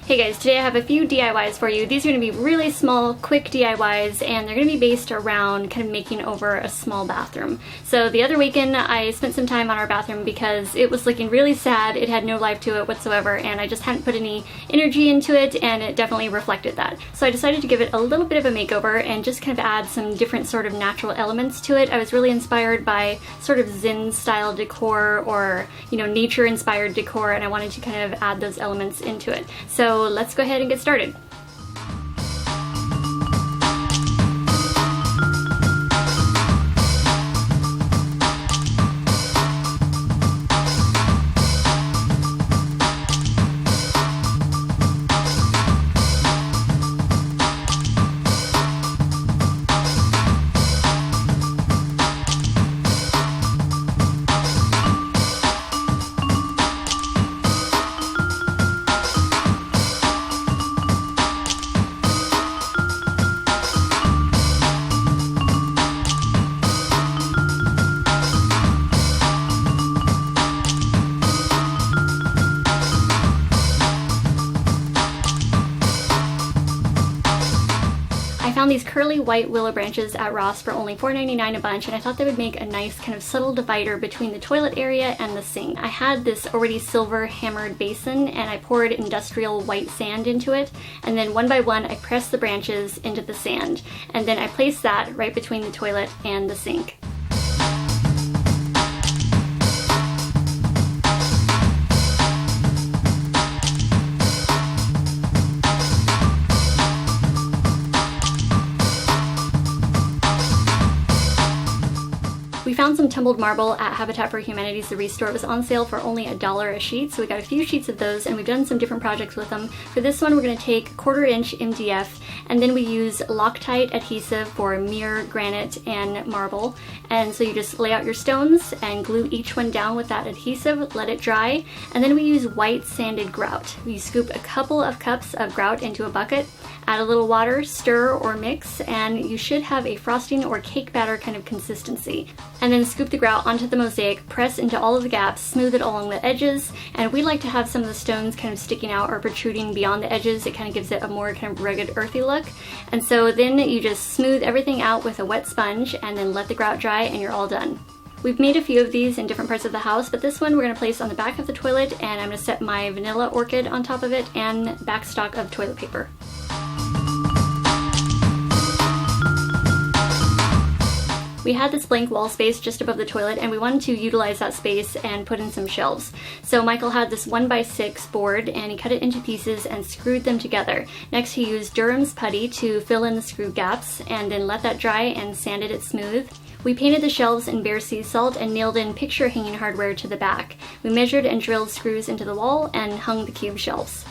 Hey guys, today I have a few DIYs for you. These are going to be really small, quick DIYs, and they're going to be based around kind of making over a small bathroom. So the other weekend I spent some time on our bathroom because it was looking really sad. It had no life to it whatsoever, and I just hadn't put any energy into it, and it definitely reflected that. So I decided to give it a little bit of a makeover and just kind of add some different sort of natural elements to it. I was really inspired by sort of Zen style decor or, nature inspired decor, and I wanted to kind of add those elements into it. So let's go ahead and get started. I found these curly white willow branches at Ross for only $4.99 a bunch, and I thought they would make a nice kind of subtle divider between the toilet area and the sink. I had this already silver hammered basin, and I poured industrial white sand into it, and then one by one I pressed the branches into the sand, and then I placed that right between the toilet and the sink. We found some tumbled marble at Habitat for Humanity's The Restore. It was on sale for only $1 a sheet, so we got a few sheets of those, and we've done some different projects with them. For this one, we're going to take 1/4 inch MDF, and then we use Loctite adhesive for mirror, granite, and marble. And so you just lay out your stones and glue each one down with that adhesive, let it dry, and then we use white sanded grout. We scoop a couple of cups of grout into a bucket, add a little water, stir or mix, and you should have a frosting or cake batter kind of consistency. And then scoop the grout onto the mosaic, press into all of the gaps, smooth it along the edges, and we like to have some of the stones kind of sticking out or protruding beyond the edges. It kind of gives it a more kind of rugged, earthy look. And so then you just smooth everything out with a wet sponge and then let the grout dry and you're all done. We've made a few of these in different parts of the house, but this one we're going to place on the back of the toilet, and I'm going to set my vanilla orchid on top of it and backstock of toilet paper. We had this blank wall space just above the toilet, and we wanted to utilize that space and put in some shelves. So Michael had this 1x6 board, and he cut it into pieces and screwed them together. Next he used Durham's putty to fill in the screw gaps, and then let that dry and sanded it smooth. We painted the shelves in bare sea salt and nailed in picture hanging hardware to the back. We measured and drilled screws into the wall and hung the cube shelves.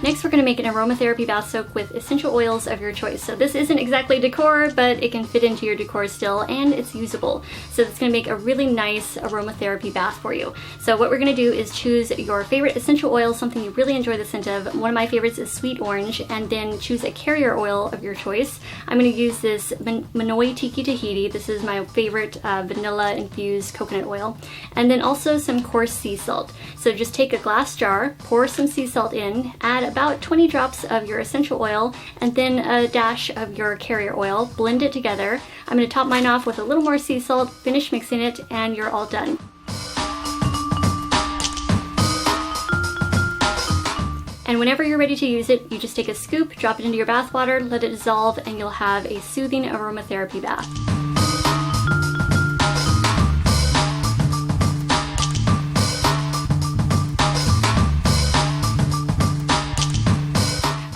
Next, we're going to make an aromatherapy bath soak with essential oils of your choice. So this isn't exactly decor, but it can fit into your decor still, and it's usable. So it's going to make a really nice aromatherapy bath for you. So what we're going to do is choose your favorite essential oil, something you really enjoy the scent of. One of my favorites is sweet orange, and then choose a carrier oil of your choice. I'm going to use this Manoi Tiki Tahiti. This is my favorite vanilla infused coconut oil. And then also some coarse sea salt. So just take a glass jar, pour some sea salt in, add about 20 drops of your essential oil, and then a dash of your carrier oil. Blend it together. I'm going to top mine off with a little more sea salt, finish mixing it, and you're all done. And whenever you're ready to use it, you just take a scoop, drop it into your bath water, let it dissolve, and you'll have a soothing aromatherapy bath.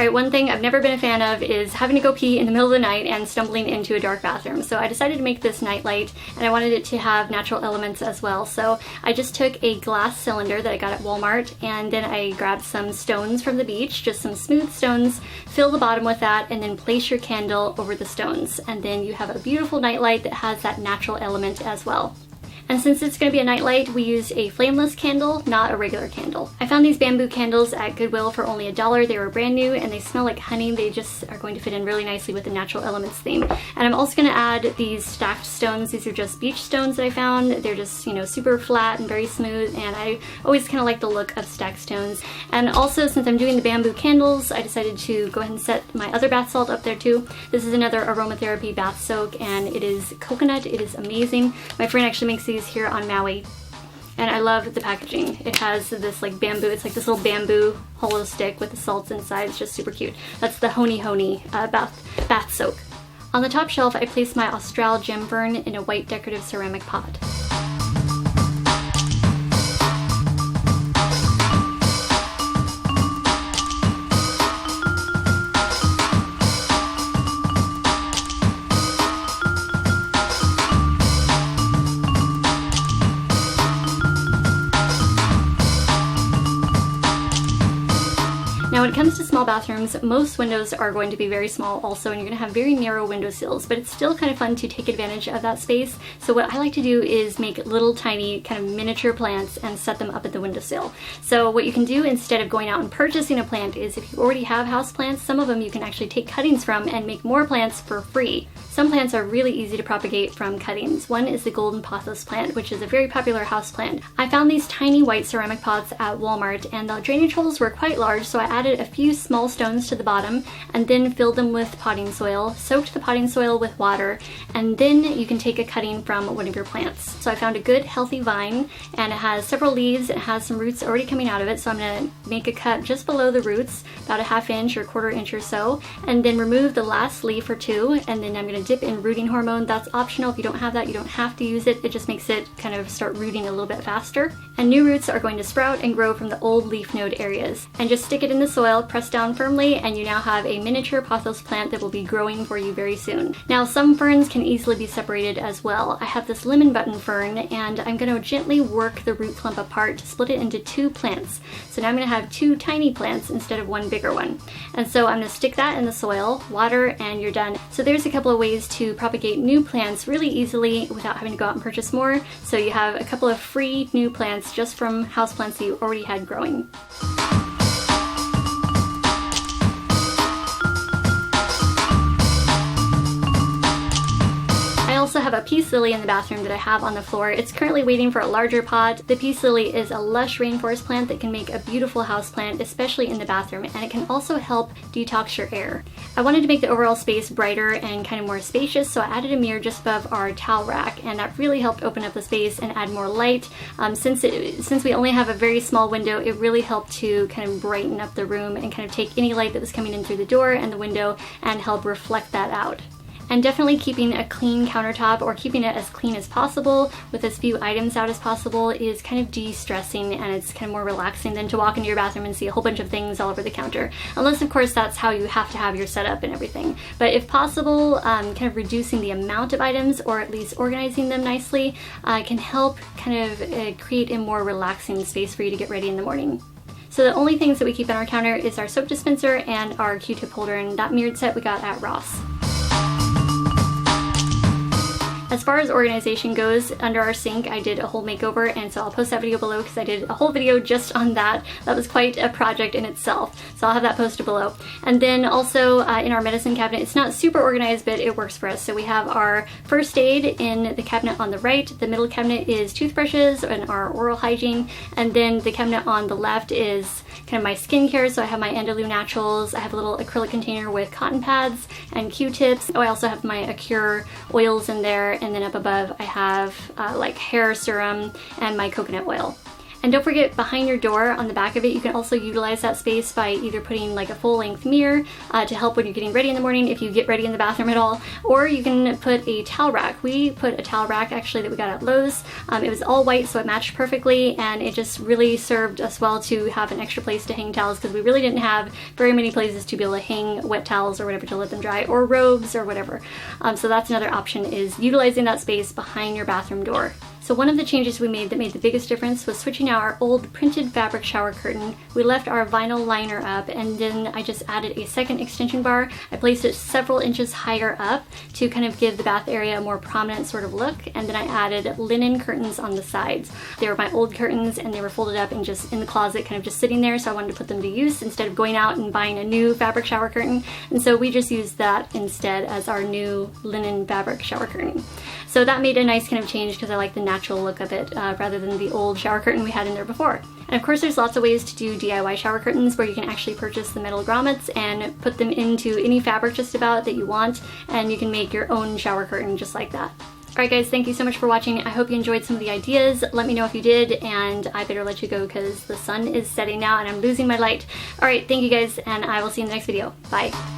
Alright, one thing I've never been a fan of is having to go pee in the middle of the night and stumbling into a dark bathroom. So I decided to make this nightlight, and I wanted it to have natural elements as well. So I just took a glass cylinder that I got at Walmart, and then I grabbed some stones from the beach, just some smooth stones, fill the bottom with that, and then place your candle over the stones. And then you have a beautiful nightlight that has that natural element as well. And since it's going to be a nightlight, we used a flameless candle, not a regular candle. I found these bamboo candles at Goodwill for only $1. They were brand new and they smell like honey. They just are going to fit in really nicely with the natural elements theme. And I'm also going to add these stacked stones. These are just beach stones that I found. They're just, you know, super flat and very smooth, and I always kind of like the look of stacked stones. And also, since I'm doing the bamboo candles, I decided to go ahead and set my other bath salt up there too. This is another Aromatherapy Bath Soak, and it is coconut. It is amazing. My friend actually makes these here on Maui, and I love the packaging. It has this like bamboo, it's like this little bamboo hollow stick with the salts inside. It's just super cute. That's the Honey Bath Soak. On the top shelf, I placed my Austral gem fern in a white decorative ceramic pot. Now when it comes to small bathrooms, most windows are going to be very small also, and you're going to have very narrow window sills, but it's still kind of fun to take advantage of that space. So what I like to do is make little tiny kind of miniature plants and set them up at the windowsill. So what you can do instead of going out and purchasing a plant is, if you already have house plants, some of them you can actually take cuttings from and make more plants for free. Some plants are really easy to propagate from cuttings. One is the golden pothos plant, which is a very popular house plant. I found these tiny white ceramic pots at Walmart, and the drainage holes were quite large, so I added a few small stones to the bottom and then filled them with potting soil, soaked the potting soil with water, and then you can take a cutting from one of your plants. So I found a good healthy vine, and it has several leaves. It has some roots already coming out of it, so I'm going to make a cut just below the roots, about a ½ inch or ¼ inch or so, and then remove the last leaf or two, and then I'm going to dip in rooting hormone. That's optional. If you don't have that, you don't have to use it. It just makes it kind of start rooting a little bit faster. And new roots are going to sprout and grow from the old leaf node areas. And just stick it in the soil, press down firmly, and you now have a miniature pothos plant that will be growing for you very soon. Now some ferns can easily be separated as well. I have this lemon button fern, and I'm going to gently work the root clump apart to split it into 2 plants. So now I'm going to have 2 tiny plants instead of 1 bigger one. And so I'm going to stick that in the soil, water, and you're done. So there's a couple of ways to propagate new plants really easily without having to go out and purchase more. So you have a couple of free new plants just from houseplants that you already had growing. I also have a peace lily in the bathroom that I have on the floor. It's currently waiting for a larger pot. The peace lily is a lush rainforest plant that can make a beautiful house plant, especially in the bathroom, and it can also help detox your air. I wanted to make the overall space brighter and kind of more spacious, so I added a mirror just above our towel rack, and that really helped open up the space and add more light. Since we only have a very small window, it really helped to kind of brighten up the room and kind of take any light that was coming in through the door and the window and help reflect that out. And definitely keeping a clean countertop, or keeping it as clean as possible with as few items out as possible, is kind of de-stressing, and it's kind of more relaxing than to walk into your bathroom and see a whole bunch of things all over the counter. Unless of course that's how you have to have your setup and everything. But if possible, kind of reducing the amount of items, or at least organizing them nicely, can help kind of create a more relaxing space for you to get ready in the morning. So the only things that we keep on our counter is our soap dispenser and our Q-tip holder, and that mirrored set we got at Ross. As far as organization goes, under our sink I did a whole makeover, and so I'll post that video below because I did a whole video just on that. That was quite a project in itself, so I'll have that posted below. And then also in our medicine cabinet, it's not super organized, but it works for us. So we have our first aid in the cabinet on the right, the middle cabinet is toothbrushes and our oral hygiene, and then the cabinet on the left is kind of my skincare. So I have my Andalou Naturals, I have a little acrylic container with cotton pads and Q-tips. Oh, I also have my Acure oils in there, and then up above I have like hair serum and my coconut oil. And don't forget, behind your door on the back of it, you can also utilize that space by either putting like a full-length mirror to help when you're getting ready in the morning, if you get ready in the bathroom at all, or you can put a towel rack. We put a towel rack actually that we got at Lowe's. It was all white, so it matched perfectly, and it just really served us well to have an extra place to hang towels, because we really didn't have very many places to be able to hang wet towels or whatever to let them dry, or robes or whatever. So that's another option, is utilizing that space behind your bathroom door. So one of the changes we made that made the biggest difference was switching out our old printed fabric shower curtain. We left our vinyl liner up, and then I just added a second extension bar. I placed it several inches higher up to kind of give the bath area a more prominent sort of look, and then I added linen curtains on the sides. They were my old curtains and they were folded up and just in the closet, kind of just sitting there, so I wanted to put them to use instead of going out and buying a new fabric shower curtain. And so we just used that instead as our new linen fabric shower curtain. So that made a nice kind of change because I like the natural look of it rather than the old shower curtain we had in there before. And of course there's lots of ways to do DIY shower curtains where you can actually purchase the metal grommets and put them into any fabric just about that you want, and you can make your own shower curtain just like that. Alright guys, thank you so much for watching. I hope you enjoyed some of the ideas. Let me know if you did, and I better let you go because the sun is setting now and I'm losing my light. Alright, thank you guys, and I will see you in the next video. Bye.